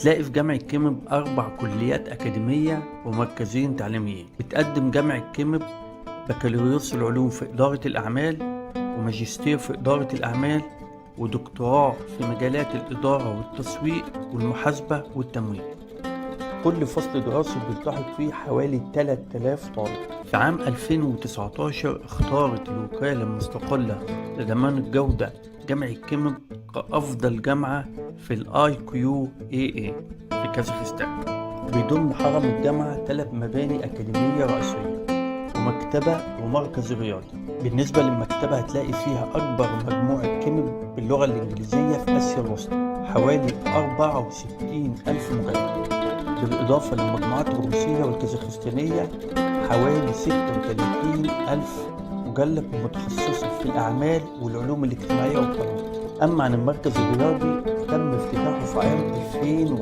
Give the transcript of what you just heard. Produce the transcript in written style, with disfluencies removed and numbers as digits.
تلاقي في جامعة كيمب 4 كليات أكاديمية ومركزين تعليميين. بتقدم جامعة كيمب بكالوريوس العلوم في إدارة الأعمال، وماجستير في إدارة الأعمال، ودكتوراه في مجالات الإدارة والتسويق والمحاسبة والتمويل. كل فصل دراسي بيلتحق فيه حوالي 3000 طالب. في عام 2019 اختارت الوكالة المستقلة لضمان الجودة جامعة كيمب كأفضل جامعة في IQAA في كازاخستان. بيضم حرم الجامعة 3 مباني أكاديمية رئيسية ومكتبة ومركز رياضي. بالنسبة للمكتبة هتلاقي فيها أكبر مجموعة كيمب باللغة الإنجليزية في آسيا الوسطى، حوالي 64 ألف مجلد، بالإضافة للمجموعات الروسية والكازاخستانية حوالي 36 ألف مجلد متخصصة في الأعمال والعلوم الاجتماعية والقانون. أما عن المركز الرياضي تم افتتاحه في عام 2010